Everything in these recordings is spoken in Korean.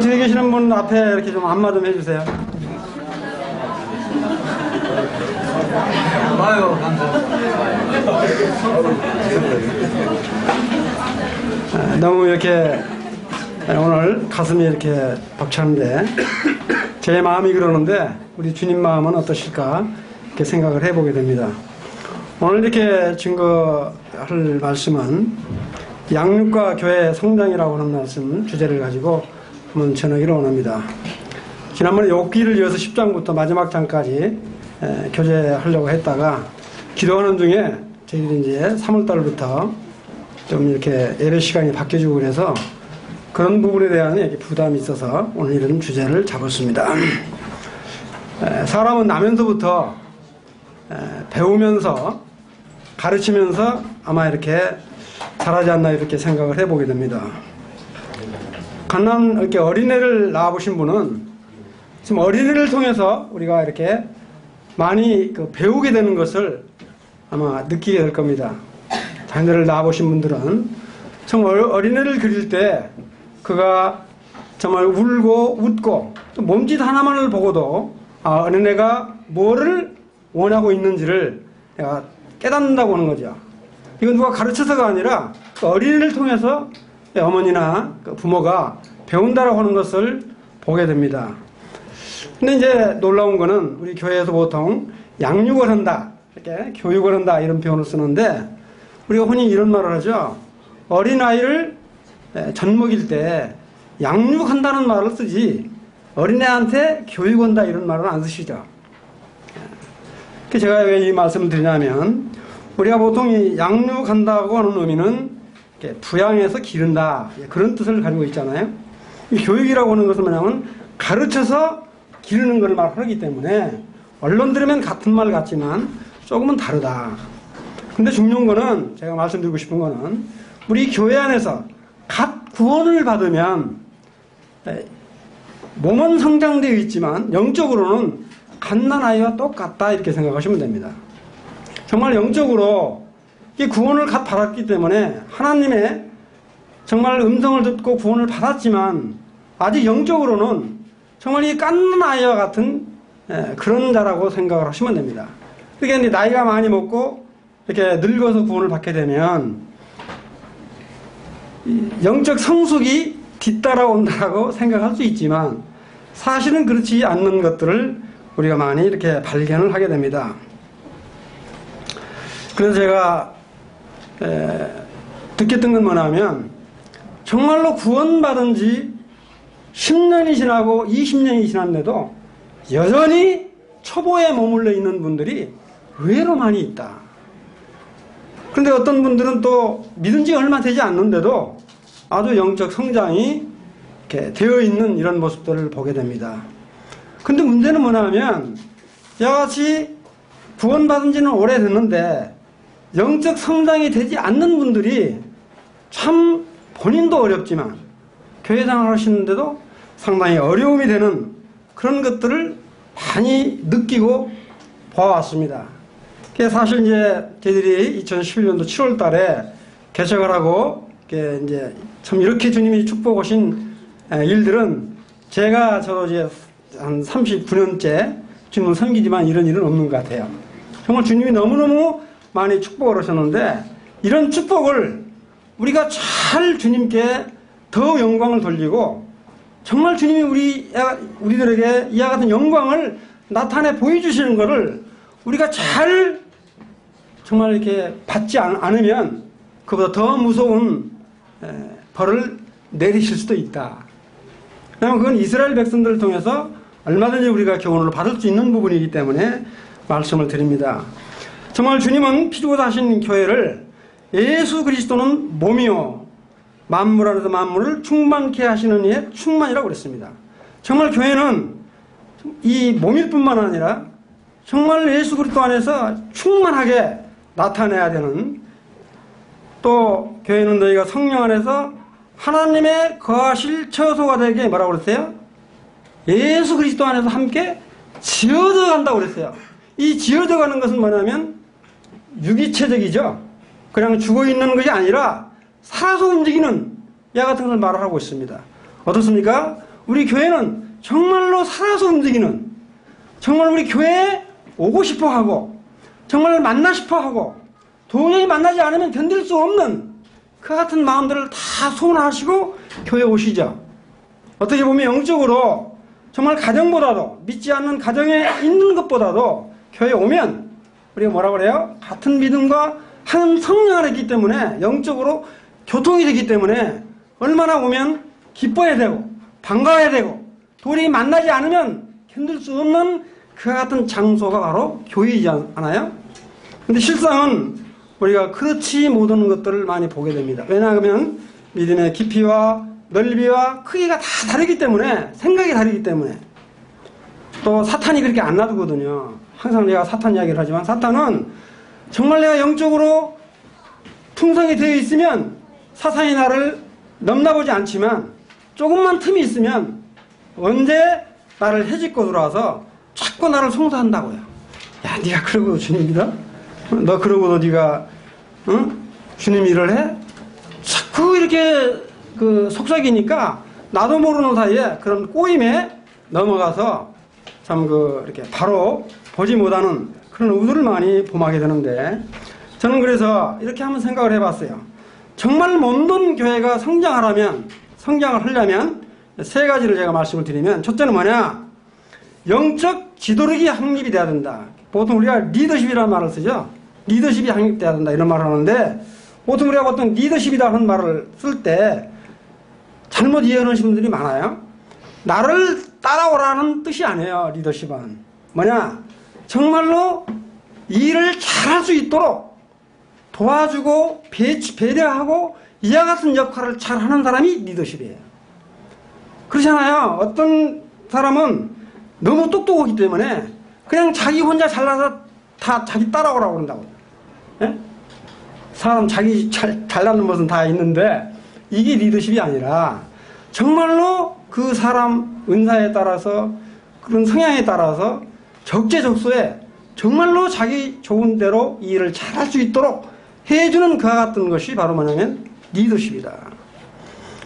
뒤에 계시는 분 앞에 이렇게 좀 안마 좀 해주세요. 아유, 감사합니다. 너무 이렇게 오늘 가슴이 이렇게 벅차는데 제 마음이 그러는데 우리 주님 마음은 어떠실까 이렇게 생각을 해보게 됩니다. 오늘 이렇게 증거할 말씀은 양육과 교회 성장이라고 하는 말씀 주제를 가지고 한번 전하기로 원합니다. 지난번에 욥기를 이어서 10장부터 마지막 장까지 교제하려고 했다가 기도하는 중에 저희들이 이제 3월달부터 좀 이렇게 예배 시간이 바뀌어지고 그래서 그런 부분에 대한 부담이 있어서 오늘 이런 주제를 잡았습니다. 사람은 나면서부터 배우면서 가르치면서 아마 이렇게 잘하지 않나 이렇게 생각을 해보게 됩니다. 갓난 이렇게 어린애를 낳아보신 분은 지금 어린애를 통해서 우리가 이렇게 많이 배우게 되는 것을 아마 느끼게 될 겁니다. 자녀를 낳아보신 분들은 정말 어린애를 그릴 때 그가 정말 울고 웃고 몸짓 하나만을 보고도 어린애가 뭐를 원하고 있는지를 내가 깨닫는다고 하는 거죠. 이건 누가 가르쳐서가 아니라 어린이를 통해서 어머니나 부모가 배운다라고 하는 것을 보게 됩니다. 근데 이제 놀라운 거는 우리 교회에서 보통 양육을 한다, 이렇게 교육을 한다 이런 표현을 쓰는데 우리가 흔히 이런 말을 하죠. 어린아이를 젖먹일 때 양육한다는 말을 쓰지 어린애한테 교육한다 이런 말은 안 쓰시죠. 제가 왜 이 말씀을 드리냐면 우리가 보통 이 양육한다고 하는 의미는 부양해서 기른다 그런 뜻을 가지고 있잖아요. 이 교육이라고 하는 것은 뭐냐면 가르쳐서 기르는 걸 말하기 때문에 언론 들으면 같은 말 같지만 조금은 다르다. 근데 중요한 거는 제가 말씀드리고 싶은 거는 우리 교회 안에서 갓 구원을 받으면 몸은 성장되어 있지만 영적으로는 갓난아이와 똑같다 이렇게 생각하시면 됩니다. 정말 영적으로 이 구원을 갓 받았기 때문에 하나님의 정말 음성을 듣고 구원을 받았지만 아직 영적으로는 정말 이 갓난아이와 같은 그런 자라고 생각을 하시면 됩니다. 그러니까 이제 나이가 많이 먹고 이렇게 늙어서 구원을 받게 되면 영적 성숙이 뒤따라온다고 생각할 수 있지만 사실은 그렇지 않는 것들을 우리가 많이 이렇게 발견을 하게 됩니다. 그래서 제가 듣겠던 건 뭐냐면 정말로 구원받은 지 10년이 지나고 20년이 지났는데도 여전히 초보에 머물러 있는 분들이 의외로 많이 있다. 그런데 어떤 분들은 또 믿은 지 얼마 되지 않는데도 아주 영적 성장이 이렇게 되어 있는 이런 모습들을 보게 됩니다. 근데 문제는 뭐냐면 이같이 구원받은 지는 오래됐는데 영적 성장이 되지 않는 분들이 참 본인도 어렵지만 교회 생활을 하시는데도 상당히 어려움이 되는 그런 것들을 많이 느끼고 보아왔습니다. 사실 이제 저희들이 2011년도 7월 달에 개척을 하고 이제 참 이렇게 주님이 축복하신 일들은 제가 저도 이제 한 39년째 주님을 섬기지만 이런 일은 없는 것 같아요. 정말 주님이 너무너무 많이 축복을 하셨는데 이런 축복을 우리가 잘 주님께 더 영광을 돌리고 정말 주님이 우리들에게 이와 같은 영광을 나타내 보여주시는 것을 우리가 잘 정말 이렇게 받지 않으면 그보다 더 무서운 벌을 내리실 수도 있다. 왜냐하면 그건 이스라엘 백성들을 통해서 얼마든지 우리가 교훈을 받을 수 있는 부분이기 때문에 말씀을 드립니다. 정말 주님은 피 주고 사신 교회를 예수 그리스도는 몸이요 만물 안에서 만물을 충만케 하시는 이의 충만이라고 그랬습니다. 정말 교회는 이 몸일 뿐만 아니라 정말 예수 그리스도 안에서 충만하게 나타내야 되는, 또 교회는 너희가 성령 안에서 하나님의 거하실 처소가 되게 뭐라고 그랬어요? 예수 그리스도 안에서 함께 지어져 간다고 그랬어요. 이 지어져 가는 것은 뭐냐면 유기체적이죠. 그냥 죽어있는 것이 아니라 살아서 움직이는 야 같은 걸 말을 하고 있습니다. 어떻습니까? 우리 교회는 정말로 살아서 움직이는, 정말 우리 교회에 오고 싶어 하고, 정말 만나 싶어 하고, 도저히 만나지 않으면 견딜 수 없는 그 같은 마음들을 다 소원하시고 교회에 오시죠. 어떻게 보면 영적으로 정말 가정보다도, 믿지 않는 가정에 있는 것보다도 교회에 오면 우리가 뭐라 그래요? 같은 믿음과 한 성령을 했기 때문에, 영적으로 교통이 되기 때문에 얼마나 오면 기뻐야 되고 반가워야 되고, 도저히 만나지 않으면 견딜 수 없는 그 같은 장소가 바로 교회이지 않아요? 근데 실상은 우리가 그렇지 못한 것들을 많이 보게 됩니다. 왜냐하면 믿음의 깊이와 넓이와 크기가 다 다르기 때문에, 생각이 다르기 때문에, 또 사탄이 그렇게 안 놔두거든요. 항상 내가 사탄 이야기를 하지만, 사탄은 정말 내가 영적으로 풍성이 되어 있으면 사탄이 나를 넘나보지 않지만, 조금만 틈이 있으면 언제 나를 헤집고 들어와서 자꾸 나를 송사한다고요. 야, 네가 그러고도 주님 믿어? 너 그러고도 네가 주님 일을 해? 자꾸 이렇게 속삭이니까 나도 모르는 사이에 그런 꼬임에 넘어가서 참 이렇게 바로 보지 못하는 그런 우두를 많이 범하게 되는데, 저는 그래서 이렇게 한번 생각을 해봤어요. 정말 못된 교회가 성장을 하려면 세 가지를 제가 말씀을 드리면, 첫째는 뭐냐? 영적 지도력이 확립이 돼야 된다. 보통 우리가 리더십이라는 말을 쓰죠. 리더십이 확립돼야 된다 이런 말을 하는데, 보통 우리가 어떤 리더십이다 하는 말을 쓸 때 잘못 이해하시는 분들이 많아요. 나를 따라오라는 뜻이 아니에요. 리더십은 뭐냐? 정말로 일을 잘할 수 있도록 도와주고 배려하고 이와 같은 역할을 잘하는 사람이 리더십이에요. 그렇잖아요. 어떤 사람은 너무 똑똑하기 때문에 그냥 자기 혼자 잘나서 다 자기 따라오라고 그런다고. 예? 사람 자기 잘나는 것은 다 있는데, 이게 리더십이 아니라 정말로 그 사람 은사에 따라서, 그런 성향에 따라서 적재적소에 정말로 자기 좋은 대로 이 일을 잘할 수 있도록 해주는 그와 같은 것이 바로 뭐냐면 리더십이다.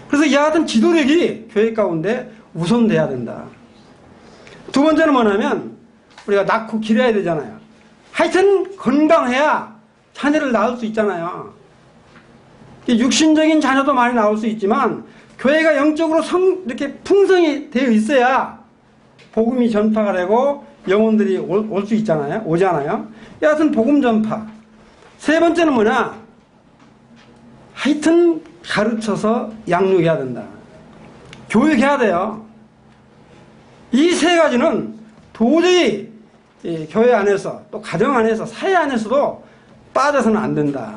그래서 이와 같은 지도력이 교회 가운데 우선돼야 된다. 두 번째는 뭐냐면, 우리가 낳고 기려야 되잖아요. 하여튼 건강해야 자녀를 낳을 수 있잖아요. 육신적인 자녀도 많이 나올 수 있지만, 교회가 영적으로 이렇게 풍성이 되어 있어야 복음이 전파가 되고 영혼들이 올 수 있잖아요. 오잖아요. 여하튼 복음 전파. 세 번째는 뭐냐? 하여튼 가르쳐서 양육해야 된다. 교육해야 돼요. 이 세 가지는 도저히 교회 안에서, 또 가정 안에서, 사회 안에서도 빠져서는 안 된다.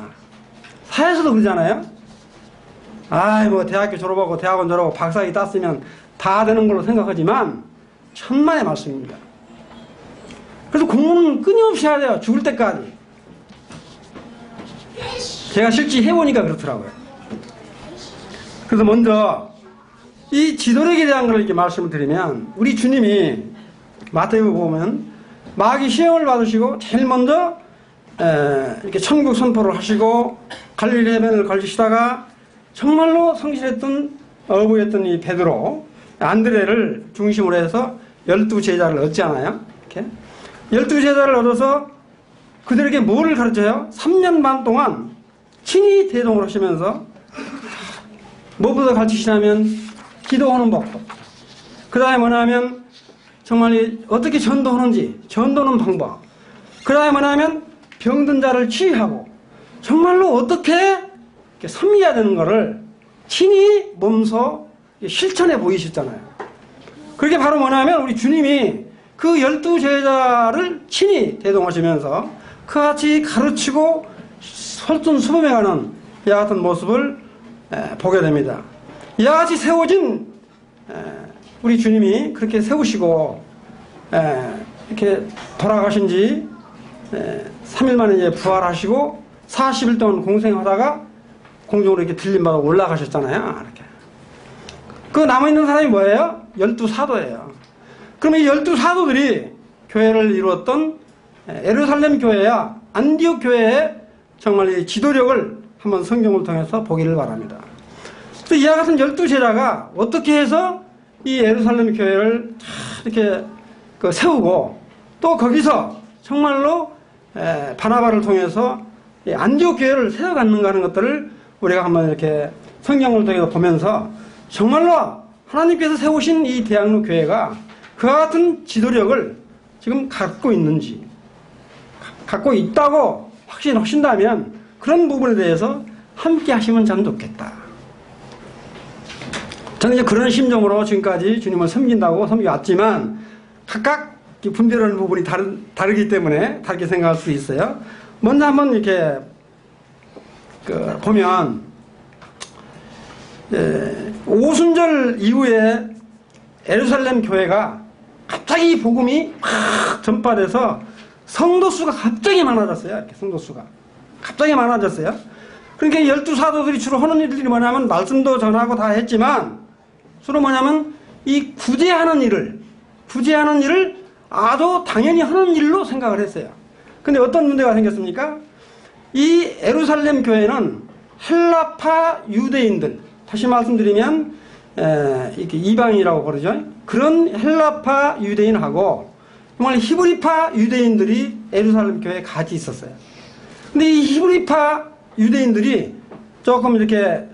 사회에서도 그러잖아요. 뭐 대학교 졸업하고 대학원 졸업하고 박사학위 땄으면 다 되는 걸로 생각하지만 천만의 말씀입니다. 그래서 공부는 끊임없이 해야 돼요. 죽을 때까지. 제가 실제 해보니까 그렇더라고요. 그래서 먼저 이 지도력에 대한 걸 이렇게 말씀을 드리면, 우리 주님이 마태복음 보면 마귀 시험을 받으시고 제일 먼저 이렇게 천국 선포를 하시고 갈릴리 해변을 걸으시다가 정말로 성실했던 어부였던 이 베드로, 안드레를 중심으로 해서 12제자를 얻잖아요. 이렇게 12제자를 얻어서 그들에게 뭐를 가르쳐요? 3년 반 동안 친히 대동을 하시면서 무엇보다 가르치시냐면 기도하는 법도, 그 다음에 뭐냐면 정말 어떻게 전도하는지, 전도하는 방법, 그 다음에 뭐냐면 병든 자를 치유하고 정말로 어떻게 섬겨야 되는 거를 친히 몸소 실천해 보이셨잖아요. 그게 바로 뭐냐면 우리 주님이 그 12제자를 친히 대동하시면서 그같이 가르치고 설전수범해가는 이와 같은 모습을 보게 됩니다. 이와 같이 세워진 우리 주님이 그렇게 세우시고 이렇게 돌아가신 지 3일 만에 이제 부활하시고 40일 동안 공생하다가 공중으로 이렇게 들림받아 올라가셨잖아요. 이렇게. 그 남아있는 사람이 뭐예요? 12사도예요. 그러면 이 12사도들이 교회를 이루었던 예루살렘 교회야 안디옥 교회의 정말 이 지도력을 한번 성경을 통해서 보기를 바랍니다. 그래서 이와 같은 12제자가 어떻게 해서 이 예루살렘 교회를 이렇게 세우고 또 거기서 정말로 바나바를 통해서 안디옥 교회를 세워갔는가 하는 것들을 우리가 한번 이렇게 성경을 통해서 보면서 정말로 하나님께서 세우신 이 대학로 교회가 그와 같은 지도력을 지금 갖고 있는지, 갖고 있다고 확신하신다면 그런 부분에 대해서 함께 하시면 참 좋겠다. 저는 이제 그런 심정으로 지금까지 주님을 섬긴다고 섬겨왔지만 각각 분별하는 부분이 다르기 때문에 다르게 생각할 수 있어요. 먼저 한번 이렇게 보면 오순절 이후에 예루살렘 교회가 갑자기 복음이 확 전파돼서 성도 수가 갑자기 많아졌어요. 이렇게 성도 수가 갑자기 많아졌어요. 그러니까 12사도들이 주로 하는 일들이 뭐냐면 말씀도 전하고 다 했지만 주로 뭐냐면 이 구제하는 일을 아주 당연히 하는 일로 생각을 했어요. 근데 어떤 문제가 생겼습니까? 이 예루살렘 교회는 헬라파 유대인들, 다시 말씀드리면 이렇게 이방인이라고 그러죠. 그런 헬라파 유대인하고 정말 히브리파 유대인들이 예루살렘 교회에 같이 있었어요. 근데 이 히브리파 유대인들이 조금 이렇게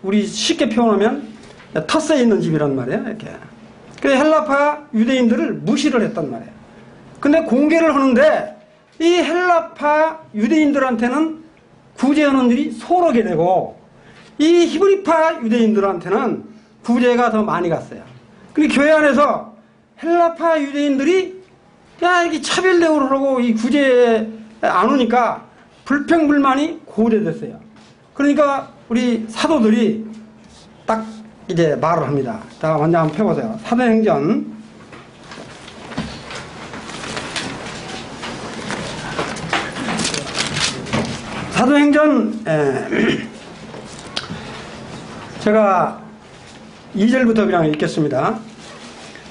우리 쉽게 표현하면 텃세 있는 집이란 말이에요. 이렇게. 그래서 헬라파 유대인들을 무시를 했단 말이에요. 근데 공개를 하는데 이 헬라파 유대인들한테는 구제하는 일이 소홀하게 되고 이 히브리파 유대인들한테는 구제가 더 많이 갔어요. 근데 교회 안에서 헬라파 유대인들이 이렇게 차별 대우를 하고 이 구제에 안 오니까 불평불만이 고대됐어요. 그러니까 우리 사도들이 딱 이제 말을 합니다. 자, 먼저 한번 펴보세요. 사도행전 2절부터 그냥 읽겠습니다.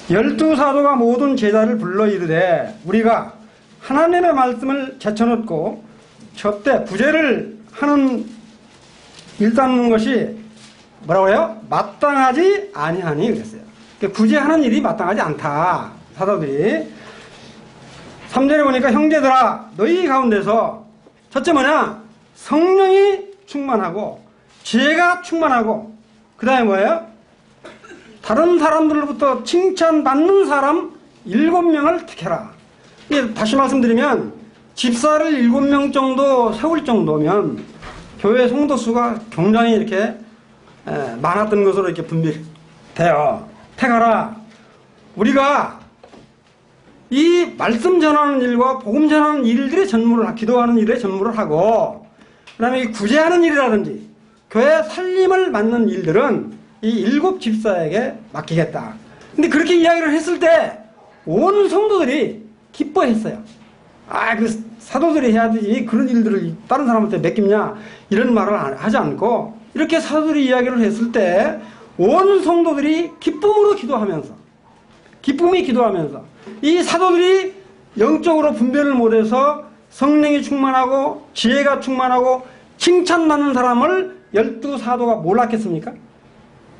12사도가 모든 제자를 불러 이르되 우리가 하나님의 말씀을 제쳐놓고 접대 구제를 하는 일다는 것이 뭐라고 해요? 마땅하지 아니하니 그랬어요. 구제하는 일이 마땅하지 않다. 사도들이 3절에 보니까 형제들아 너희 가운데서 첫째 뭐냐? 성령이 충만하고 지혜가 충만하고 그 다음에 뭐예요? 다른 사람들로부터 칭찬받는 사람 7명을 택해라. 다시 말씀드리면 집사를 7명 정도 세울 정도면 교회 성도 수가 굉장히 이렇게 많았던 것으로 이렇게 분별돼요. 택하라. 우리가 이 말씀 전하는 일과 복음 전하는 일들에 전무를 기도하는 일에 전무를 하고 그 다음에 이 구제하는 일이라든지 교회 살림을 맡는 일들은 이 7 집사에게 맡기겠다. 근데 그렇게 이야기를 했을 때 온 성도들이 기뻐했어요. 그 사도들이 해야 되지 그런 일들을 다른 사람한테 맡기냐 이런 말을 하지 않고 이렇게 사도들이 이야기를 했을 때 온 성도들이 기쁨으로 기도하면서 이 사도들이 영적으로 분별을 못해서 성령이 충만하고 지혜가 충만하고 칭찬받는 사람을 12사도가 몰랐겠습니까?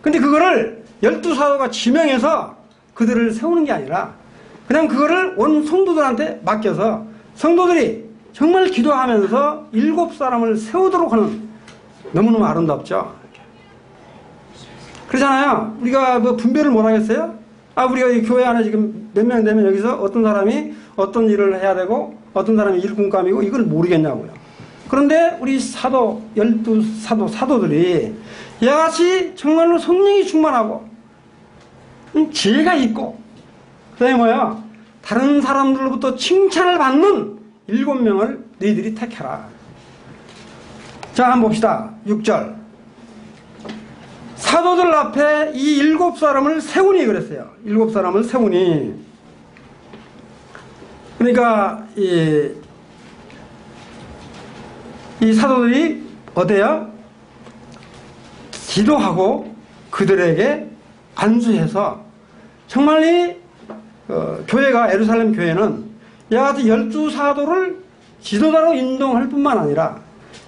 근데 그거를 12사도가 지명해서 그들을 세우는 게 아니라 그냥 그거를 온 성도들한테 맡겨서 성도들이 정말 기도하면서 7사람을 세우도록 하는 너무너무 아름답죠. 그러잖아요. 우리가 뭐 분별을 못 하겠어요? 우리가 이 교회 안에 지금 몇 명 되면 여기서 어떤 사람이 어떤 일을 해야 되고 어떤 사람이 일꾼감이고 이걸 모르겠냐고요. 그런데 우리 사도 12사도들이 이같이 정말로 성령이 충만하고 지혜가 있고 그 다음에 뭐야? 다른 사람들로부터 칭찬을 받는 7명을 너희들이 택해라. 자, 한번 봅시다. 6절. 사도들 앞에 이 7사람을 세우니 그랬어요. 7사람을 세우니. 그러니까 이 사도들이 어때요? 기도하고 그들에게 안수해서 정말 이 교회가 예루살렘 교회는 야같이 12사도를 지도자로 인정할 뿐만 아니라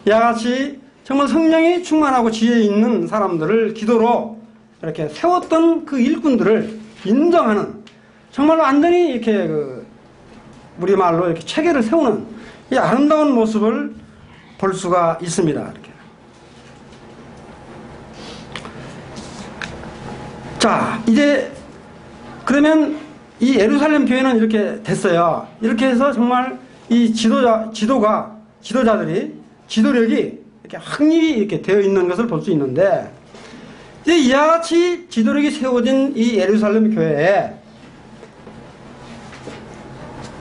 야같이 정말 성령이 충만하고 지혜 있는 사람들을 기도로 이렇게 세웠던 그 일꾼들을 인정하는, 정말로 완전히 이렇게 우리말로 이렇게 체계를 세우는 이 아름다운 모습을 볼 수가 있습니다. 이렇게. 자, 이제 그러면 이 예루살렘 교회는 이렇게 됐어요. 이렇게 해서 정말 이 지도자들이 지도력이 이렇게 확립이 이렇게 되어 있는 것을 볼 수 있는데, 이제 이와 같이 지도력이 세워진 이 예루살렘 교회에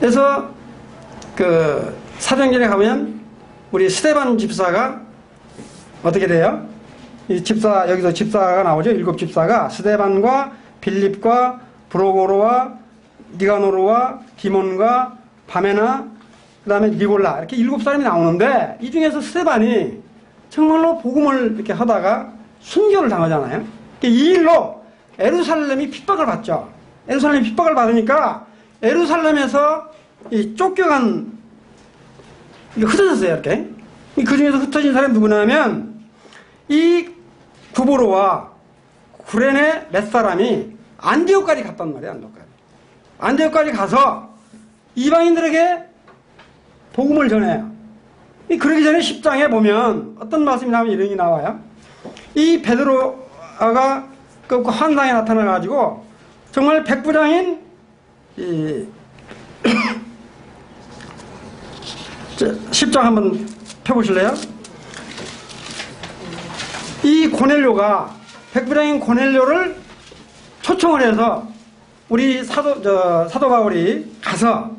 그래서 그 사도행전에 가면 우리 스데반 집사가 어떻게 돼요? 이 집사, 여기서 집사가 나오죠. 7 집사가 스데반과 빌립과 브로고로와 니가노르와 디몬과 바메나 그 다음에 니골라 이렇게 7사람이 나오는데, 이 중에서 스데반이 정말로 복음을 이렇게 하다가 순교를 당하잖아요. 이 일로 예루살렘이 핍박을 받죠. 예루살렘이 핍박을 받으니까 예루살렘에서 이 쫓겨간, 흩어졌어요. 이렇게. 그 중에서 흩어진 사람이 누구냐면 이 구보로와 구레네 몇 사람이 안디옥까지 갔단 말이에요. 안디옥까지 가서 이방인들에게 복음을 전해요. 그러기 전에 10장에 보면 어떤 말씀이 나오면 이런 게 나와요. 이 베드로가 그 환상에 나타나가지고 정말 백부장인 이 10장 한번 펴보실래요? 이 고넬료가, 백부장인 고넬료를 초청을 해서 우리 사도 바울이 가서,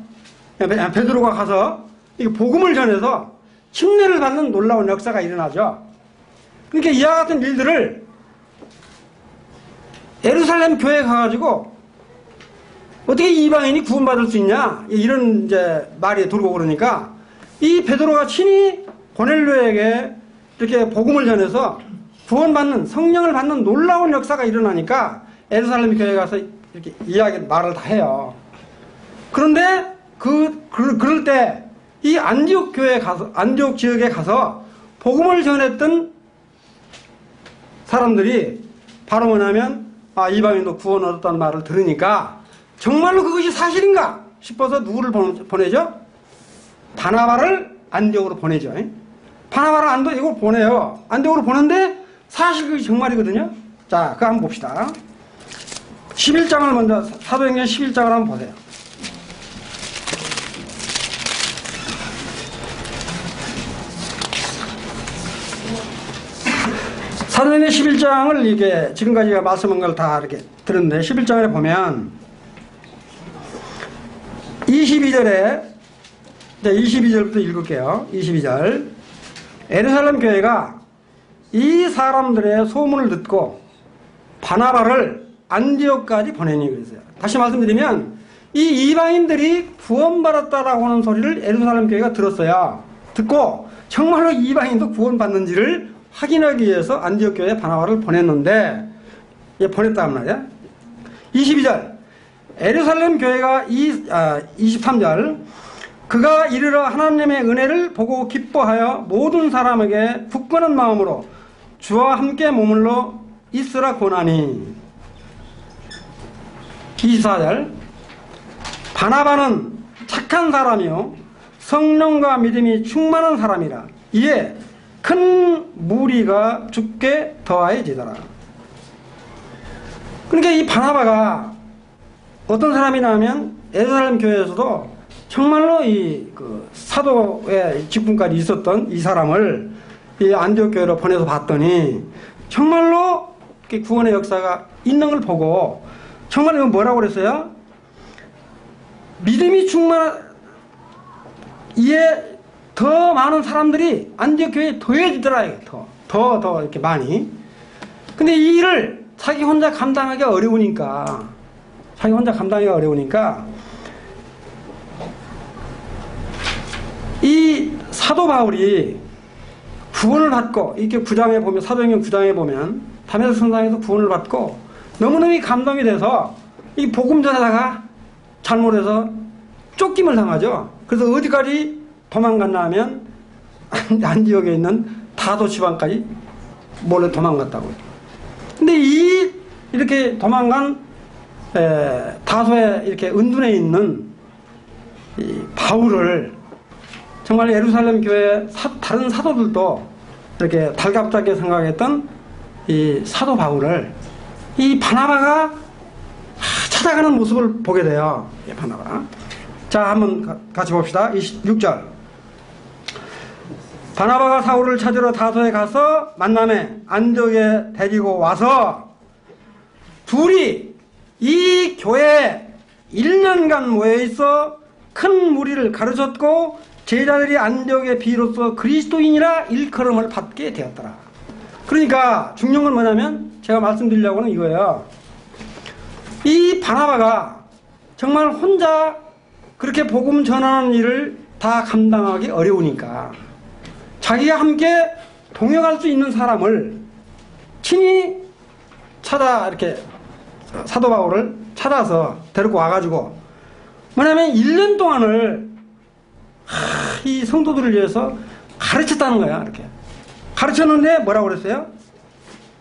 베드로가 가서 이 복음을 전해서 흉내를 받는 놀라운 역사가 일어나죠. 그러니까 이와 같은 일들을 예루살렘 교회에 가가지고 어떻게 이방인이 구원받을 수 있냐, 이런 이제 말이 돌고 그러니까 이 베드로가 친히 고넬료에게 이렇게 복음을 전해서 구원받는, 성령을 받는 놀라운 역사가 일어나니까 예루살렘 교회에 가서 이렇게 말을 다 해요. 그런데 그럴 때 이 안디옥 지역에 가서 복음을 전했던 사람들이 바로 뭐냐면, 이방인도 구원 얻었다는 말을 들으니까 정말로 그것이 사실인가 싶어서 누구를 보내죠? 바나바를 안디옥으로 보내죠. 바나바를 안디옥으로 보내요. 안디옥으로 보는데 사실 그게 정말이거든요. 자, 그거 한번 봅시다. 11장을 먼저, 사도행전 11장을 한번 보세요. 사도행전 11장을 이게 지금까지 말씀한 걸 다 이렇게 들었는데, 11장에 보면 22절에, 22절부터 읽을게요. 22절. 예루살렘 교회가 이 사람들의 소문을 듣고 바나바를 안디옥까지 보내니 그랬어요. 다시 말씀드리면 이 이방인들이 구원받았다라고 하는 소리를 예루살렘 교회가 들었어요. 듣고 정말로 이방인도 구원받는지를 확인하기 위해서 안디옥 교회에 바나바를 보냈는데, 보냈단 말이야. 22절. 예루살렘 교회가 23절. 그가 이르러 하나님의 은혜를 보고 기뻐하여 모든 사람에게 굳건한 마음으로 주와 함께 머물러 있으라 권하니. 24절. 바나바는 착한 사람이요 성령과 믿음이 충만한 사람이라. 이에 큰 무리가 죽게 더하여지더라. 그러니까 이 바나바가 어떤 사람이냐 하면 예루살렘 교회에서도 정말로 그 사도의 직분까지 있었던 이 사람을 이 안디옥 교회로 보내서 봤더니 정말로 구원의 역사가 있는 걸 보고, 정말 이건 뭐라고 그랬어요? 믿음이 이에 더 많은 사람들이 안디옥 교회에 더해지더라. 더 이렇게 많이. 근데 이 일을 자기 혼자 감당하기가 어려우니까 이 사도 바울이 구원을 받고, 이렇게 9장에 보면, 사도행전 9장에 보면 다메섹 성당에서 구원을 받고 너무너무 감동이 돼서 이 복음 전하다가 잘못해서 쫓김을 당하죠. 그래서 어디까지 도망갔나 하면 안디옥에 있는 다도 지방까지 몰래 도망갔다고요. 근데 이 이렇게 도망간 다소의 이렇게 은둔해 있는 이 바울을 정말 예루살렘 교회 다른 사도들도 이렇게 달갑게 생각했던 이 사도 바울을 이 바나바가 찾아가는 모습을 보게 돼요. 바나바. 자, 한번 같이 봅시다. 26절. 바나바가 사울을 찾으러 다소에 가서 만남에 안디옥에 데리고 와서 둘이 이 교회에 1년간 모여 있어 큰 무리를 가르쳤고 제자들이 안디옥에 비로소 그리스도인이라 일컬음을 받게 되었더라. 그러니까 중요한 건 뭐냐면 제가 말씀드리려고 하는 이거예요. 이 바나바가 정말 혼자 그렇게 복음 전하는 일을 다 감당하기 어려우니까 자기가 함께 동역할 수 있는 사람을 친히 이렇게 사도 바울을 찾아서 데리고 와가지고 뭐냐면 1년 동안을 이 성도들을 위해서 가르쳤다는 거야. 이렇게 가르쳤는데 뭐라고 그랬어요?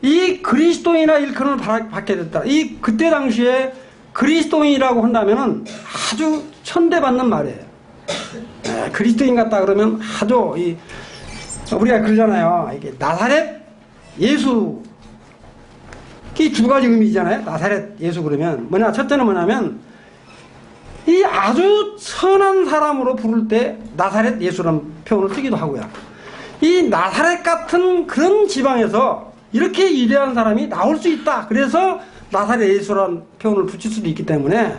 이 그리스도인이라 일컬음을 받게 됐다. 그때 당시에 그리스도인이라고 한다면은 아주 천대받는 말이에요. 그리스도인 같다 그러면 아주 우리가 그러잖아요. 이게 나사렛 예수 이 두 가지 의미잖아요. 나사렛 예수 그러면 첫째는 뭐냐면 이 아주 선한 사람으로 부를 때 나사렛 예수라는 표현을 쓰기도 하고요. 이 나사렛 같은 그런 지방에서 이렇게 위대한 사람이 나올 수 있다. 그래서 나사렛 예수라는 표현을 붙일 수도 있기 때문에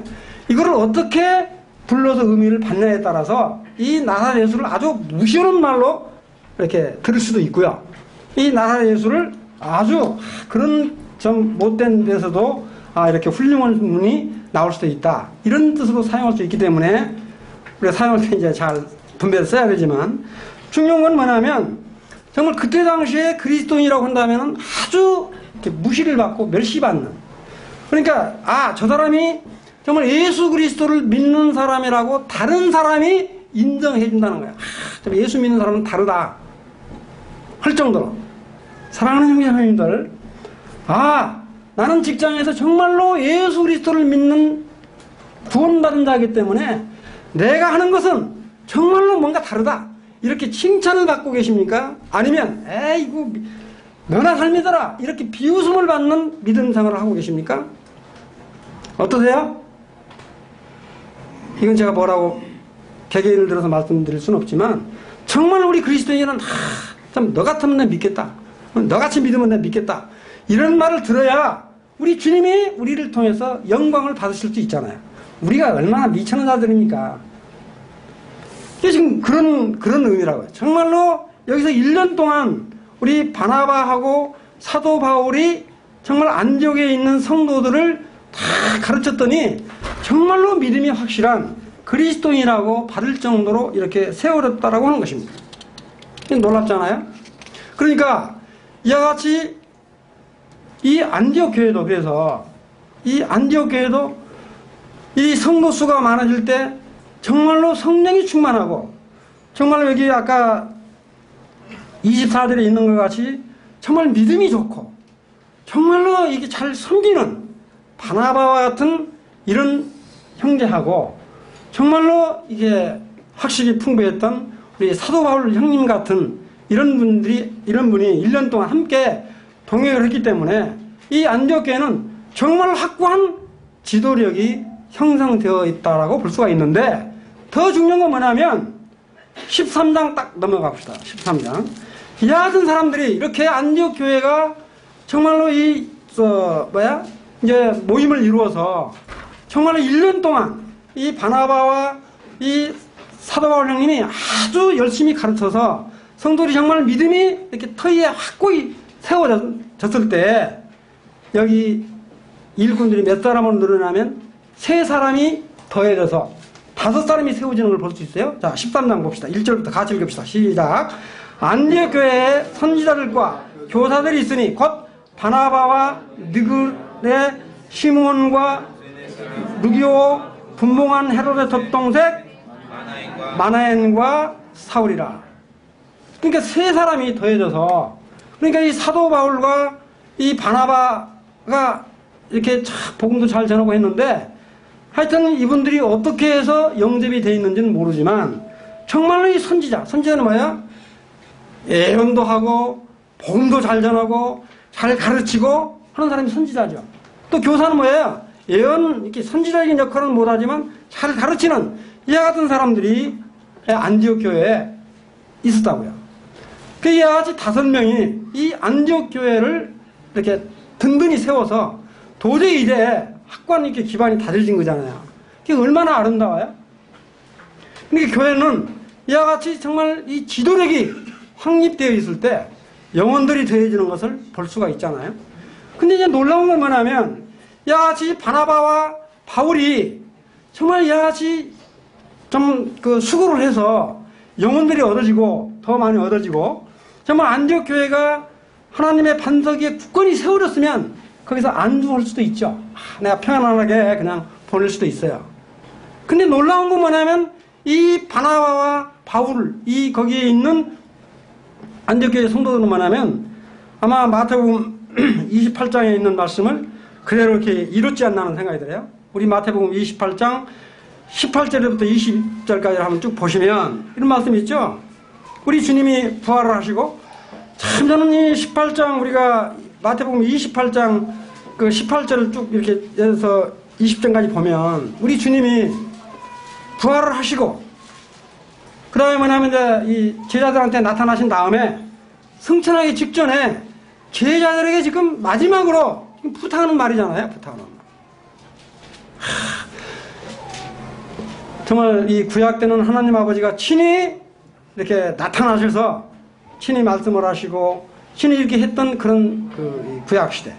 이거를 어떻게 불러서 의미를 받느냐에 따라서 이 나사렛 예수를 아주 무시하는 말로 이렇게 들을 수도 있고요. 이 나사렛 예수를 아주 그런 좀 못된 데서도 이렇게 훌륭한 분이 나올 수도 있다. 이런 뜻으로 사용할 수 있기 때문에 우리가 사용할 때 이제 잘 분별해서 써야 되지만 중요한 건 뭐냐면 정말 그때 당시에 그리스도인이라고 한다면 아주 이렇게 무시를 받고 멸시받는 그러니까 저 사람이 정말 예수 그리스도를 믿는 사람이라고 다른 사람이 인정해 준다는 거야. 예수 믿는 사람은 다르다 할 정도로 사랑하는 형제자매님들 나는 직장에서 정말로 예수 그리스도를 믿는 구원받은 자이기 때문에 내가 하는 것은 정말로 뭔가 다르다 이렇게 칭찬을 받고 계십니까? 아니면 이거 너나 삶이더라 이렇게 비웃음을 받는 믿음 생활을 하고 계십니까? 어떠세요? 이건 제가 뭐라고 개개인을 들어서 말씀드릴 수는 없지만 정말 우리 그리스도인은 참 너 같으면 내가 믿겠다 너같이 믿으면 내가 믿겠다 이런 말을 들어야 우리 주님이 우리를 통해서 영광을 받으실 수 있잖아요. 우리가 얼마나 미천한 자들입니까? 이게 지금 그런 의미라고요. 정말로 여기서 1년 동안 우리 바나바하고 사도 바울이 정말 안디옥에 있는 성도들을 다 가르쳤더니 정말로 믿음이 확실한 그리스도인이라고 받을 정도로 이렇게 세워졌다라고 하는 것입니다. 놀랍잖아요. 그러니까 이와 같이 이 안디옥 교회도 그래서 이 안디옥 교회도 이 성도 수가 많아질 때 정말로 성령이 충만하고 정말 여기 아까 24절에 있는 것 같이 정말 믿음이 좋고 정말로 이게 잘 섬기는 바나바와 같은 이런 형제하고 정말로 이게 확실히 풍부했던 우리 사도 바울 형님 같은 이런 분이 1년 동안 함께 동역을 했기 때문에 이 안디옥 교회는 정말 확고한 지도력이 형성되어 있다라고 볼 수가 있는데 더 중요한 건 뭐냐면 13장 딱 넘어갑시다. 13장. 이 같은 사람들이 이렇게 안디옥 교회가 정말로 이제 모임을 이루어서 정말로 1년 동안 이 바나바와 이 사도 바울 형님이 아주 열심히 가르쳐서 성도들이 정말 믿음이 이렇게 터위에 확고히 세워졌을 때 여기 일꾼들이 몇 사람으로 늘어나면 3사람이 더해져서 5사람이 세워지는 걸 볼 수 있어요. 자, 13장 봅시다. 1절부터 같이 읽읍시다. 시작. 안디옥 교회에 선지자들과 교사들이 있으니 곧 바나바와 느그레 시몬과 루기오 분봉한 헤롯의 젖동생 마나엔과 사울이라. 그러니까 3사람이 더해져서 그러니까 이 사도 바울과 이 바나바가 이렇게 참 복음도 잘 전하고 했는데 하여튼 이분들이 어떻게 해서 영접이 돼 있는지는 모르지만 정말로 이 선지자는 뭐야? 예언도 하고 복음도 잘 전하고 잘 가르치고 하는 사람이 선지자죠. 또 교사는 뭐예요? 예언 이렇게 선지자적인 역할은 못하지만 잘 가르치는 이와 같은 사람들이 안디옥 교회에 있었다고요. 그 이와 같이 5명이 이 안디옥 교회를 이렇게 든든히 세워서 도저히 이제 학관 이렇게 기반이 다져진 거잖아요. 그게 얼마나 아름다워요? 그러니까 교회는 이와 같이 정말 이 지도력이 확립되어 있을 때 영혼들이 더해지는 것을 볼 수가 있잖아요. 근데 이제 놀라운 건 뭐냐면 이와 같이 바나바와 바울이 정말 이와 같이 좀 그 수고를 해서 영혼들이 얻어지고 더 많이 얻어지고 정말 안디옥 교회가 하나님의 반석 위에 굳건히 세워졌으면 거기서 안주할 수도 있죠. 내가 편안하게 그냥 보낼 수도 있어요. 근데 놀라운 건 뭐냐면 이 바나바와 바울 이 거기에 있는 안디옥 교회 성도들은 뭐냐면 아마 마태복음 28장에 있는 말씀을 그대로 이렇게 이뤘지 않나 하는 생각이 들어요. 우리 마태복음 28장 18절부터 20절까지 한번 쭉 보시면 이런 말씀이 있죠. 우리 주님이 부활을 하시고 참 저는 이 18장 우리가 마태복음 28장 그 18절을 쭉 이렇게 해서 20절까지 보면 우리 주님이 부활을 하시고 그 다음에 뭐냐면 이제 이 제자들한테 나타나신 다음에 승천하기 직전에 제자들에게 지금 마지막으로 지금 부탁하는 말이잖아요. 부탁하는 말. 정말 이 구약 때는 하나님 아버지가 친히 이렇게 나타나셔서 친히 말씀을 하시고 친히 이렇게 했던 그런 그 구약 시대.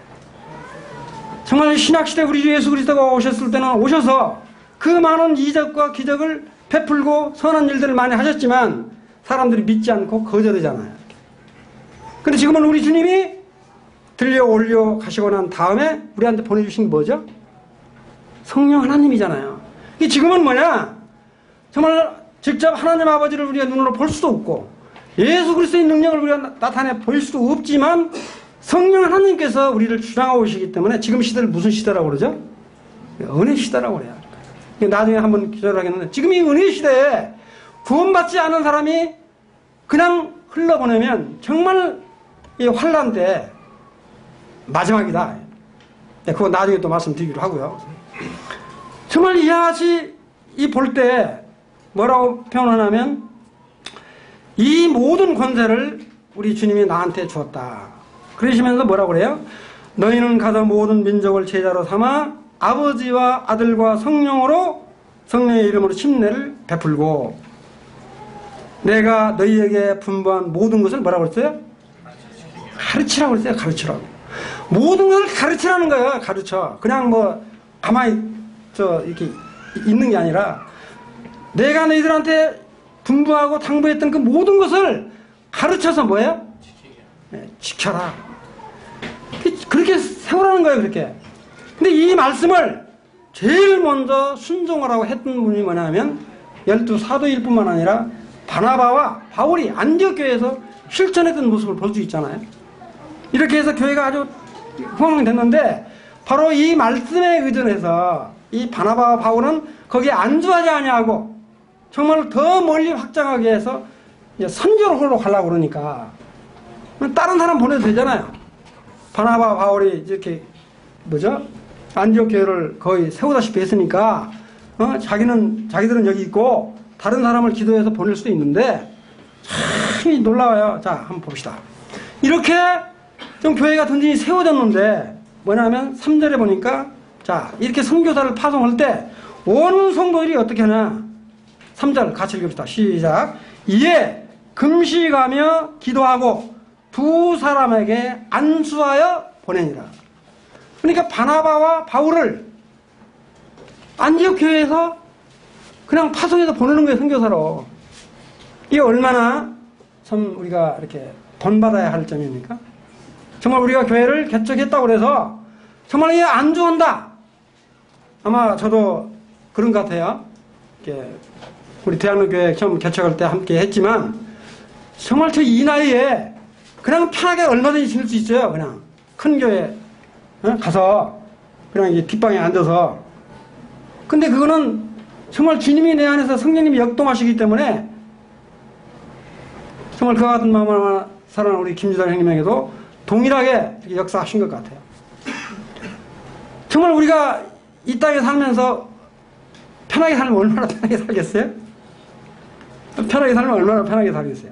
정말 신약 시대 우리 주 예수 그리스도가 오셨을 때는 오셔서 그 많은 이적과 기적을 베풀고 선한 일들을 많이 하셨지만 사람들이 믿지 않고 거절하잖아요. 근데 지금은 우리 주님이 들려 올려 가시고 난 다음에 우리한테 보내주신 게 뭐죠? 성령 하나님이잖아요. 이 지금은 뭐냐? 정말 직접 하나님 아버지를 우리가 눈으로 볼 수도 없고 예수 그리스도의 능력을 우리가 나타내 보일 수도 없지만 성령 하나님께서 우리를 주장하고 오시기 때문에 지금 시대를 무슨 시대라고 그러죠? 은혜 시대라고 그래요. 나중에 한번 기도를 하겠는데 지금 이 은혜 시대에 구원받지 않은 사람이 그냥 흘러보내면 정말 이 환란 때 마지막이다. 그거 나중에 또 말씀드리기로 하고요. 정말 이와 같이 이 볼 때 뭐라고 표현하냐면 이 모든 권세를 우리 주님이 나한테 주었다. 그러시면서 뭐라고 그래요? 너희는 가서 모든 민족을 제자로 삼아 아버지와 아들과 성령으로 성령의 이름으로 침례를 베풀고 내가 너희에게 분부한 모든 것을 뭐라고 그랬어요? 가르치라고 그랬어요. 가르치라고. 모든 것을 가르치라는 거예요. 가르쳐. 그냥 뭐 가만히 이렇게 있는 게 아니라 내가 너희들한테 분부하고 당부했던 그 모든 것을 가르쳐서 뭐예요? 지켜라. 그렇게 세우라는 거예요. 그렇게. 근데 이 말씀을 제일 먼저 순종하라고 했던 분이 뭐냐면 12사도일 뿐만 아니라 바나바와 바울이 안디옥 교회에서 실천했던 모습을 볼 수 있잖아요. 이렇게 해서 교회가 아주 흥황됐는데 바로 이 말씀에 의존해서 이 바나바와 바울은 거기에 안주하지 아니하고 정말 더 멀리 확장하기 위해서 이제 선교를 홀로 가려고 그러니까 다른 사람 보내도 되잖아요. 바나바와 바울이 이렇게 뭐죠? 안디옥 교회를 거의 세우다시피 했으니까 자기들은 여기 있고 다른 사람을 기도해서 보낼 수도 있는데 참 놀라워요. 자, 한번 봅시다. 이렇게 좀 교회가 든든히 세워졌는데 뭐냐면 3절에 보니까 자, 이렇게 선교사를 파송할 때 온 성도들이 어떻게 하냐? 3절 같이 읽읍시다. 시작. 이에 금식하며 기도하고 두 사람에게 안수하여 보내니라. 그러니까 바나바와 바울을 안디옥 교회에서 그냥 파송해서 보내는 거예요. 선교사로. 이게 얼마나 참 우리가 이렇게 본받아야 할 점입니까? 정말 우리가 교회를 개척했다고 그래서 정말 이게 안주한다. 아마 저도 그런 것 같아요. 우리 대학로 교회 처음 개척할 때 함께 했지만 정말 저 이 나이에 그냥 편하게 얼마든지 지낼 수 있어요. 그냥 큰 교회 가서 그냥 이게 뒷방에 앉아서. 근데 그거는 정말 주님이 내 안에서 성령님이 역동하시기 때문에 정말 그와 같은 마음을 사랑하는 우리 김주달 형님에게도 동일하게 이렇게 역사하신 것 같아요. 정말 우리가 이 땅에 살면서 편하게 살면 얼마나 편하게 살겠어요? 편하게 살면 얼마나 편하게 살겠어요?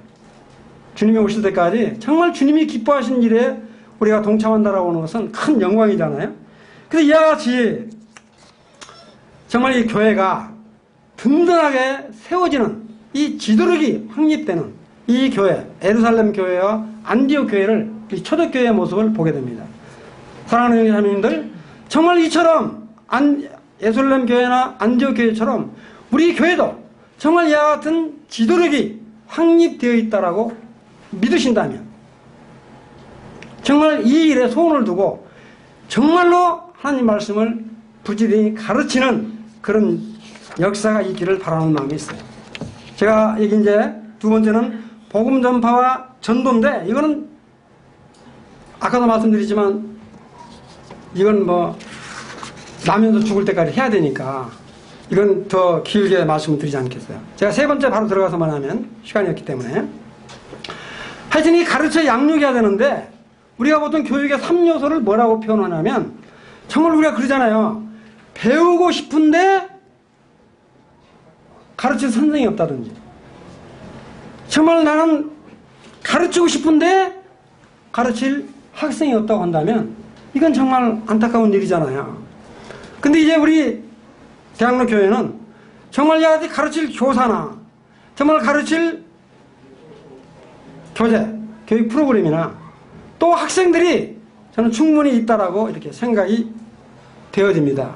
주님이 오실 때까지 정말 주님이 기뻐하신 일에 우리가 동참한다라고 하는 것은 큰 영광이잖아요. 그래서 이와 같이 정말 이 교회가 든든하게 세워지는 이 지도력이 확립되는 이 교회, 예루살렘 교회와 안디옥 교회를, 이 초대교회의 모습을 보게 됩니다. 사랑하는 자매님들, 정말 이처럼 예루살렘 교회나 안디옥 교회처럼 우리 교회도 정말 이와 같은 지도력이 확립되어 있다라고 믿으신다면 정말 이 일에 소원을 두고 정말로 하나님 말씀을 부지런히 가르치는 그런 역사가 있기를 바라는 마음이 있어요. 제가 여기 이제 두 번째는 복음 전파와 전도인데, 이거는 아까도 말씀드리지만 이건 뭐 라면도 죽을 때까지 해야 되니까 이건 더 길게 말씀을 드리지 않겠어요. 제가 세 번째 바로 들어가서만 하면 시간이 없기 때문에, 하여튼 이 가르쳐 양육해야 되는데, 우리가 보통 교육의 3요소를 뭐라고 표현하냐면 정말 우리가 그러잖아요. 배우고 싶은데 가르칠 선생이 없다든지, 정말 나는 가르치고 싶은데 가르칠 학생이 없다고 한다면 이건 정말 안타까운 일이잖아요. 근데 이제 우리 대학로 교회는 정말 야한테 가르칠 교사나 정말 가르칠 교재, 교육 프로그램이나 또 학생들이 저는 충분히 있다라고 이렇게 생각이 되어집니다.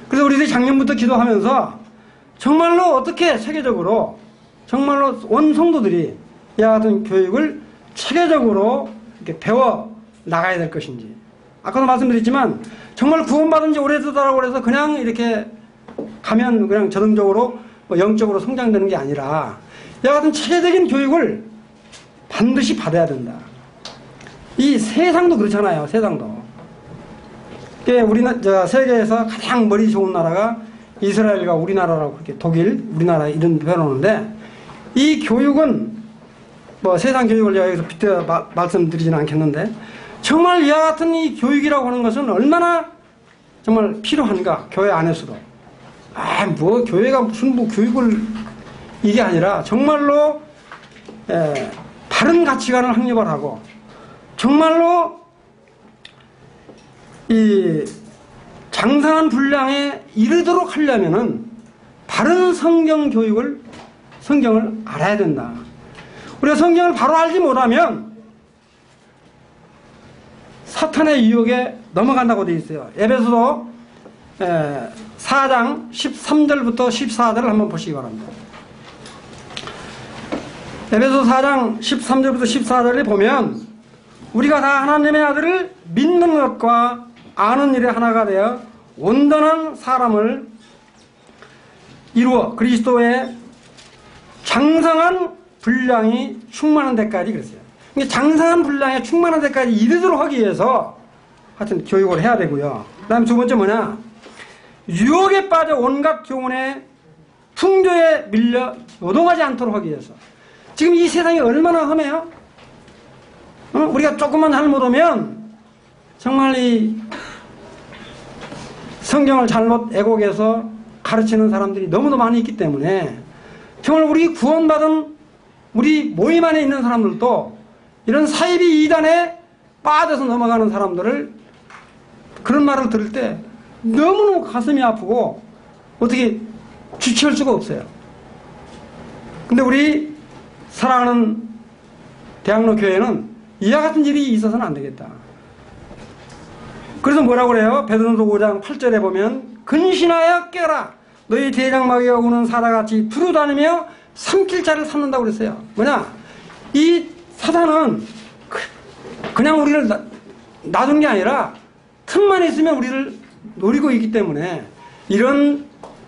그래서 우리들이 작년부터 기도하면서 정말로 어떻게 체계적으로 정말로 온 성도들이 이와 같은 교육을 체계적으로 이렇게 배워 나가야 될 것인지. 아까도 말씀드렸지만 정말 구원받은 지 오래되다라고 해서 그냥 이렇게 가면 그냥 자동적으로 영적으로 성장되는 게 아니라 이와 같은 체계적인 교육을 반드시 받아야 된다. 이 세상도 그렇잖아요. 세상도. 세계에서 가장 머리 좋은 나라가 이스라엘과 우리나라라고 그렇게 독일, 우리나라 이런 표현하는데, 이 교육은 뭐 세상 교육을 제가 여기서 빗대 말씀드리지는 않겠는데 정말 이와 같은 이 교육이라고 하는 것은 얼마나 정말 필요한가. 교회 안에서도 뭐 교회가 무슨 뭐 교육을 이게 아니라 정말로 바른 가치관을 확립을 하고 정말로 이 장성한 분량에 이르도록 하려면은 바른 성경 교육을, 성경을 알아야 된다. 우리가 성경을 바로 알지 못하면 사탄의 유혹에 넘어간다고 되어 있어요. 에베소서 4장 13절부터 14절을 한번 보시기 바랍니다. 에베소 4장 13절부터 14절을 보면 우리가 다 하나님의 아들을 믿는 것과 아는 일에 하나가 되어 온전한 사람을 이루어 그리스도의 장성한 분량이 충만한 데까지 그랬어요. 그러니까 장성한 분량에 충만한 데까지 이르도록 하기 위해서 하여튼 교육을 해야 되고요. 그 다음에 두 번째 뭐냐, 유혹에 빠져 온갖 교훈에 풍조에 밀려 요동하지 않도록 하기 위해서. 지금 이 세상이 얼마나 험해요? 우리가 조금만 잘못하면 정말 이 성경을 잘못 애곡해서 가르치는 사람들이 너무도 많이 있기 때문에 정말 우리 구원받은 우리 모임 안에 있는 사람들도 이런 사이비 이단에 빠져서 넘어가는 사람들을 그런 말을 들을 때 너무너무 가슴이 아프고 어떻게 주체할 수가 없어요. 근데 우리 사랑하는 대학로 교회는 이와 같은 일이 있어서는 안 되겠다. 그래서 뭐라고 그래요? 베드로전서 5장 8절에 보면 근신하여 깨라 너희 대장 마귀가 구는 사자같이 두루 다니며 삼킬 자를 찾는다고 그랬어요. 뭐냐, 이 사단은 그냥 우리를 놔둔 게 아니라 틈만 있으면 우리를 노리고 있기 때문에 이런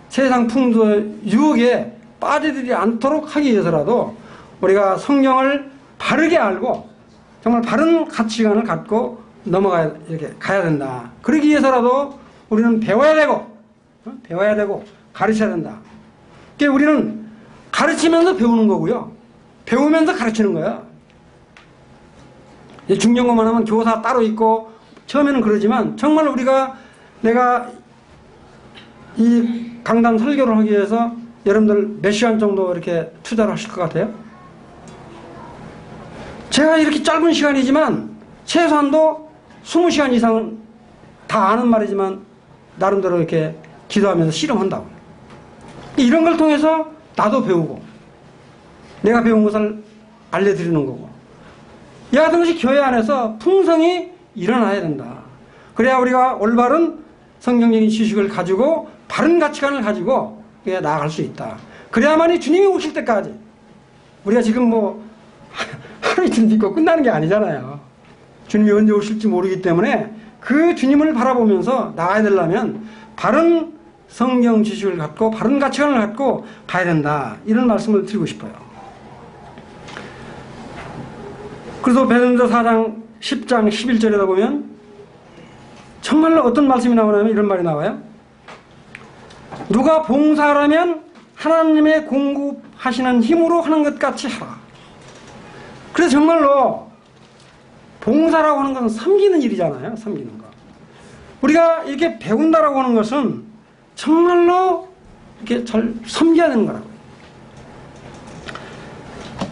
세상 풍조 유혹에 빠져들지 않도록 하기 위해서라도 우리가 성경을 바르게 알고 정말 바른 가치관을 갖고 넘어가야, 이렇게 가야 된다. 그러기 위해서라도 우리는 배워야 되고 가르쳐야 된다. 그러니까 우리는 가르치면서 배우는 거고요. 배우면서 가르치는 거야. 중점고만 하면 교사 따로 있고 처음에는 그러지만 정말 내가 이 강단 설교를 하기 위해서 여러분들 몇 시간 정도 이렇게 투자를 하실 것 같아요? 제가 이렇게 짧은 시간이지만 최소한도 20시간 이상 다 아는 말이지만 나름대로 이렇게 기도하면서 실험한다고. 이런 걸 통해서 나도 배우고 내가 배운 것을 알려드리는 거고 이 같은 것이 교회 안에서 풍성이 일어나야 된다. 그래야 우리가 올바른 성경적인 지식을 가지고 바른 가치관을 가지고 나아갈 수 있다. 그래야만이 주님이 오실 때까지 우리가 지금 뭐 하루 이틀 믿고 끝나는 게 아니잖아요. 주님이 언제 오실지 모르기 때문에 그 주님을 바라보면서 나아야 되려면 바른 성경 지식을 갖고 바른 가치관을 갖고 가야 된다. 이런 말씀을 드리고 싶어요. 그래서 베드로전서 4장 10장 11절에다 보면 정말로 어떤 말씀이 나오냐면 이런 말이 나와요. 누가 봉사하라면 하나님의 공급하시는 힘으로 하는 것 같이 하라. 그래서 정말로 봉사라고 하는 것은 섬기는 일이잖아요. 섬기는 거. 우리가 이렇게 배운다라고 하는 것은 정말로 이렇게 잘 섬겨야 되는 거라고요.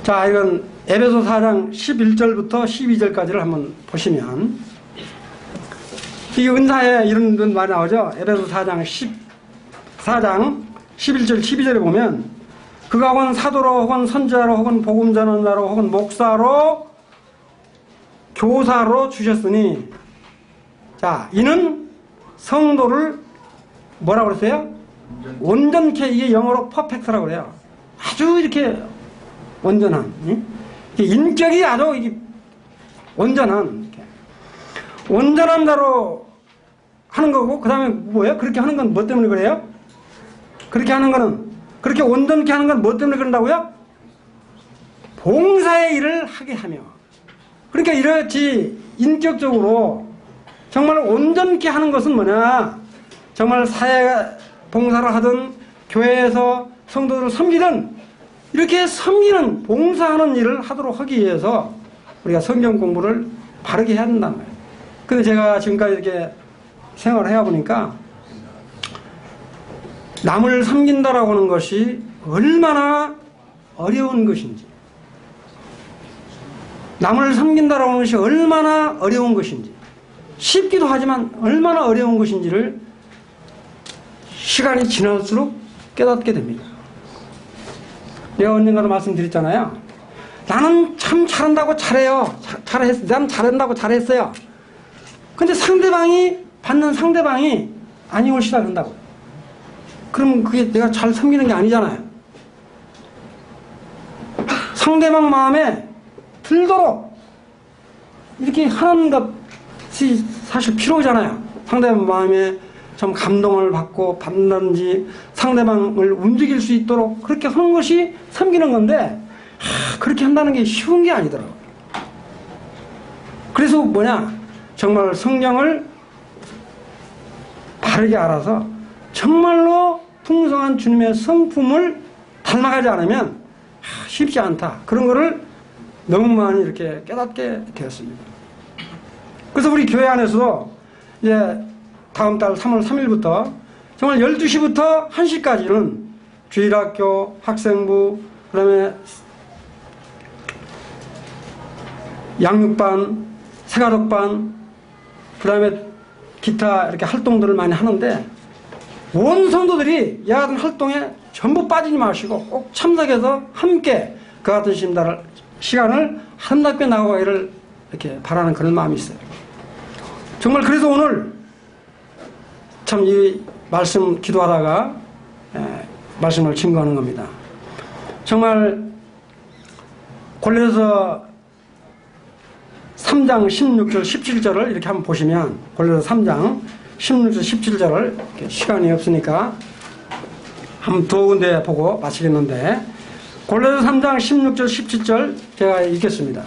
자, 이건 에베소 4장 11절부터 12절까지를 한번 보시면 이 은사에 이런 분 많이 나오죠. 에베소 4장 11절 12절에 보면 그가 혹은 사도로 혹은 선지자로 혹은 복음 전언자로 혹은 목사로 교사로 주셨으니 자 이는 성도를 뭐라고 그랬어요? 온전케 이게 영어로 퍼펙트라고 그래요. 아주 이렇게 온전한 인격이 아주 이게 온전한 온전한 자로 하는 거고 그 다음에 뭐예요? 그렇게 하는 건 뭐 때문에 그래요? 그렇게 하는 거는 그렇게 온전케 하는 건 뭐 때문에 그런다고요? 봉사의 일을 하게 하며 그러니까 이렇지 인격적으로 정말 온전케 하는 것은 뭐냐 정말 사회 봉사를 하든 교회에서 성도들을 섬기든 이렇게 섬기는 봉사하는 일을 하도록 하기 위해서 우리가 성경 공부를 바르게 해야 된다는 거예요. 근데 제가 지금까지 이렇게 생활을 해보니까 남을 섬긴다라고 하는 것이 얼마나 어려운 것인지 남을 섬긴다라고 하는 것이 얼마나 어려운 것인지 쉽기도 하지만 얼마나 어려운 것인지를 시간이 지날수록 깨닫게 됩니다. 내가 언젠가도 말씀드렸잖아요. 나는 참 잘한다고 잘해요. 난 잘한다고 잘했어요. 근데 받는 상대방이 아니올 시작한다고요. 그럼 그게 내가 잘 섬기는 게 아니잖아요. 상대방 마음에 들도록 이렇게 하는 것이 사실 필요하잖아요. 상대방 마음에 좀 감동을 받고 받는지 상대방을 움직일 수 있도록 그렇게 하는 것이 섬기는 건데 그렇게 한다는 게 쉬운 게 아니더라고요. 그래서 정말 성경을 바르게 알아서 정말로 풍성한 주님의 성품을 닮아가지 않으면 쉽지 않다. 그런 거를 너무 많이 이렇게 깨닫게 되었습니다. 그래서 우리 교회 안에서도 이제 다음 달 3월 3일부터 정말 12시부터 1시까지는 주일학교, 학생부, 그 다음에 양육반, 새가족반, 그 다음에 기타 이렇게 활동들을 많이 하는데 온 성도들이 이 같은 활동에 전부 빠지지 마시고 꼭 참석해서 함께 그 같은 시간을 한답게 나가기를 이렇게 바라는 그런 마음이 있어요. 정말 그래서 오늘 참 이 말씀 기도하다가 말씀을 증거하는 겁니다. 정말 골로새 3장 16절 17절을 이렇게 한번 보시면 골로새 3장 16절 17절을 시간이 없으니까 한번 두 군데 보고 마치겠는데 골로새 3장 16절 17절 제가 읽겠습니다.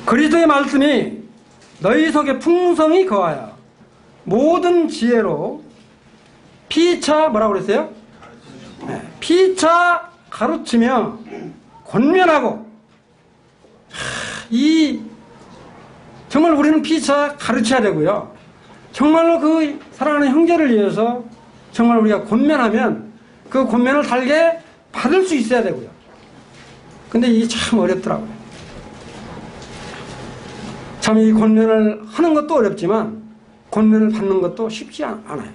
그리스도의 말씀이 너희 속에 풍성히 거하여 모든 지혜로 피차 뭐라고 그랬어요? 네, 피차 가르치며 권면하고. 정말 우리는 피차 가르쳐야 되고요. 정말로 그 사랑하는 형제를 위해서 정말 우리가 권면하면 그 권면을 달게 받을 수 있어야 되고요. 근데 이게 참 어렵더라고요. 참 이 권면을 하는 것도 어렵지만 권면을 받는 것도 쉽지 않아요.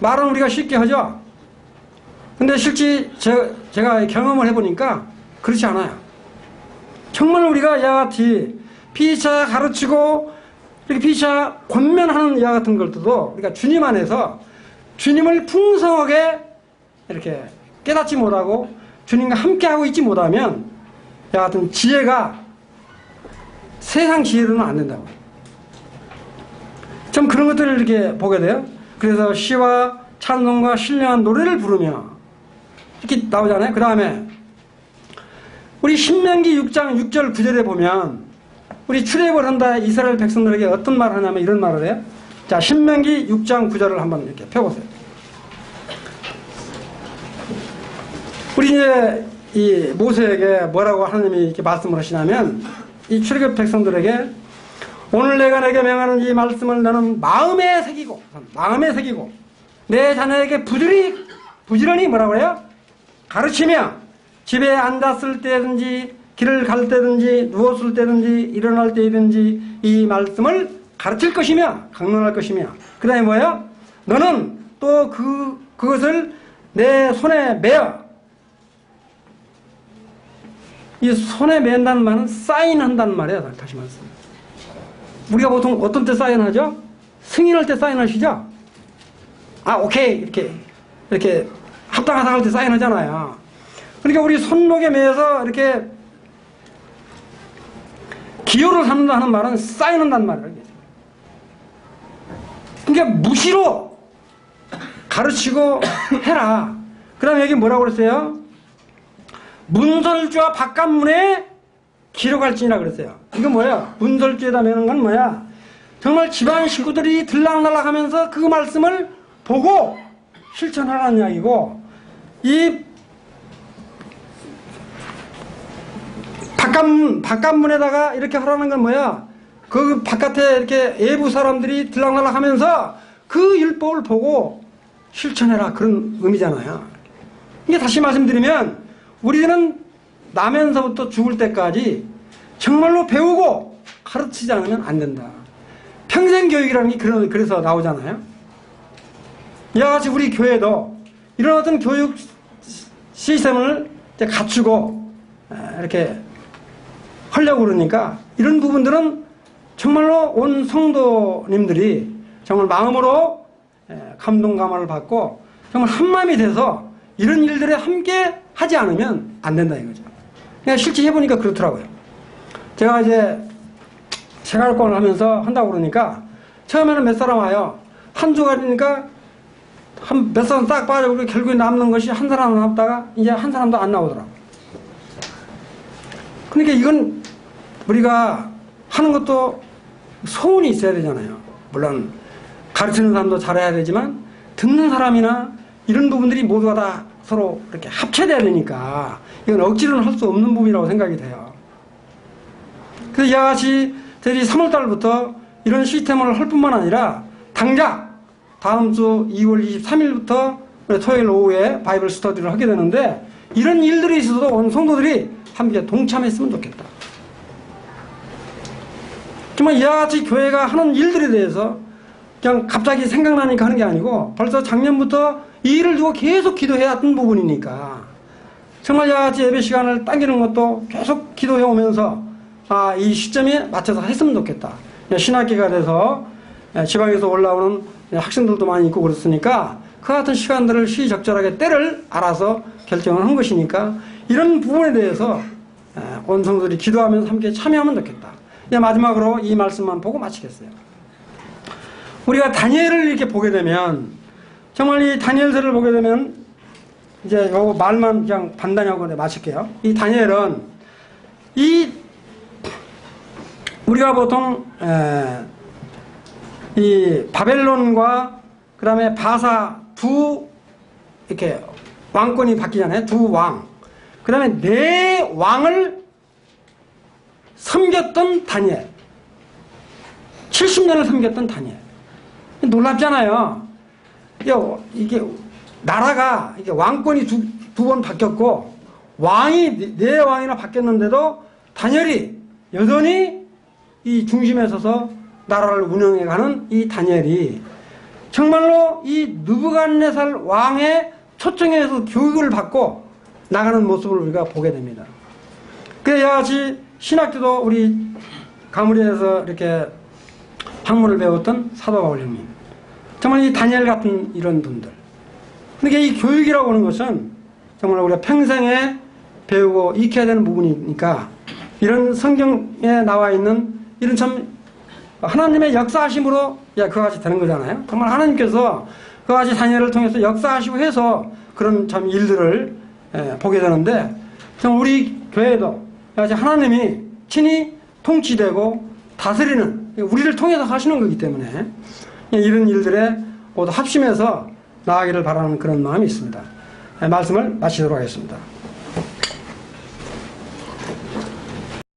말은 우리가 쉽게 하죠. 근데 실제 제가 경험을 해보니까 그렇지 않아요. 정말 우리가 이와 같이 피차 가르치고 이렇게 피차 권면하는 이와 같은 것들도 우리가 주님 안에서 주님을 풍성하게 이렇게 깨닫지 못하고 주님과 함께하고 있지 못하면 이와 같은 지혜가 세상 지혜로는 안 된다고. 좀 그런 것들을 이렇게 보게 돼요. 그래서 시와 찬송과 신령한 노래를 부르며 이렇게 나오잖아요. 그 다음에 우리 신명기 6장 6절 9절에 보면 우리 출애굽을 한다 이스라엘 백성들에게 어떤 말을 하냐면 이런 말을 해요. 자, 신명기 6장 9절을 한번 이렇게 펴보세요. 우리 이제 이 모세에게 뭐라고 하나님이 이렇게 말씀을 하시냐면 이 출애굽 백성들에게 오늘 내가 내게 명하는 이 말씀을 너는 마음에 새기고 내 자녀에게 부지런히 뭐라고 해요? 가르치며 집에 앉았을 때든지 길을 갈 때든지 누웠을 때든지 일어날 때든지 이 말씀을 가르칠 것이며 강론할 것이며 그 다음에 뭐예요? 너는 또 그것을 내 손에 매어. 이 손에 맨다는 말은 사인한다는 말이에요. 다시 말씀. 우리가 보통 어떤 때 사인하죠? 승인할 때 사인하시죠? 아, 오케이. 이렇게 합당하다 할 때 사인하잖아요. 그러니까 우리 손목에 매여서 이렇게 기호를 삼는다 하는 말은 사인한다는 말이에요. 그러니까 무시로 가르치고 해라. 그 다음에 여기 뭐라고 그랬어요? 문설주와 바깥문에 기록할지니라 그랬어요. 이거 뭐야? 문설주에다 매는 건 뭐야? 정말 집안 식구들이 들락날락 하면서 그 말씀을 보고 실천하라는 이야기고, 이 바깥문에다가 이렇게 하라는 건 뭐야? 그 바깥에 이렇게 외부 사람들이 들락날락 하면서 그 율법을 보고 실천해라. 그런 의미잖아요. 이게 다시 말씀드리면 우리는 나면서부터 죽을 때까지 정말로 배우고 가르치지 않으면 안 된다. 평생교육이라는 게 그래서 나오잖아요. 이와 같이 우리 교회도 이런 어떤 교육 시스템을 이제 갖추고 이렇게 하려고 그러니까 이런 부분들은 정말로 온 성도님들이 정말 마음으로 감동감화를 받고 정말 한마음이 돼서 이런 일들에 함께 하지 않으면 안 된다 이거죠. 그냥 실제 해보니까 그렇더라고요. 제가 이제 생활권을 하면서 한다고 그러니까 처음에는 몇 사람 와요. 한 주간이니까 몇 사람 딱 빠져고 결국에 남는 것이 한 사람 남다가 이제 한 사람도 안 나오더라고요. 그러니까 이건 우리가 하는 것도 소원이 있어야 되잖아요. 물론 가르치는 사람도 잘해야 되지만 듣는 사람이나 이런 부분들이 모두가 다 서로 이렇게 합쳐져야 되니까 이건 억지로는 할 수 없는 부분이라고 생각이 돼요. 그래서 이와 같이 저희들이 3월달부터 이런 시스템을 할 뿐만 아니라 당장 다음 주 2월 23일부터 토요일 오후에 바이블 스터디를 하게 되는데 이런 일들이 있어도 온 성도들이 함께 동참했으면 좋겠다. 정말 이와 같이 교회가 하는 일들에 대해서 그냥 갑자기 생각나니까 하는 게 아니고 벌써 작년부터 이 일을 두고 계속 기도해왔던 부분이니까 정말 이와 같이 예배 시간을 당기는 것도 계속 기도해 오면서 이 시점에 맞춰서 했으면 좋겠다. 신학기가 돼서 지방에서 올라오는 학생들도 많이 있고 그렇으니까 그 같은 시간들을 시적절하게 때를 알아서 결정을 한 것이니까 이런 부분에 대해서 온 성도들이 기도하면서 함께 참여하면 좋겠다. 마지막으로 이 말씀만 보고 마치겠어요. 우리가 다니엘을 이렇게 보게 되면 정말 이 다니엘서를 보게 되면 이제 요 말만 그냥 간단하고 마칠게요. 이 다니엘은 우리가 보통 이 바벨론과 그 다음에 바사 두 이렇게 왕권이 바뀌잖아요. 두 왕. 그 다음에 네 왕을 섬겼던 다니엘. 70년을 섬겼던 다니엘. 놀랍잖아요. 이게 나라가 이게 왕권이 두 번 바뀌었고 왕이 네 왕이나 바뀌었는데도 다니엘이 여전히 이 중심에 서서 나라를 운영해가는 이 다니엘이 정말로 이 느부갓네살 왕의 초청에서 교육을 받고 나가는 모습을 우리가 보게 됩니다. 그래야 같이 신학교도 우리 가무리에서 이렇게 학문을 배웠던 사도 바울 형님, 정말 이 다니엘 같은 이런 분들. 그러니까 이 교육이라고 하는 것은 정말 우리가 평생에 배우고 익혀야 되는 부분이니까 이런 성경에 나와 있는 이런 참 하나님의 역사하심으로 그와 같이 되는 거잖아요. 정말 하나님께서 그와 같이 다니엘을 통해서 역사하시고 해서 그런 참 일들을 보게 되는데 정말 우리 교회도 같이 하나님이 친히 통치되고 다스리는 우리를 통해서 하시는 거기 때문에 이런 일들에 모두 합심해서 나아가기를 바라는 그런 마음이 있습니다. 말씀을 마치도록 하겠습니다.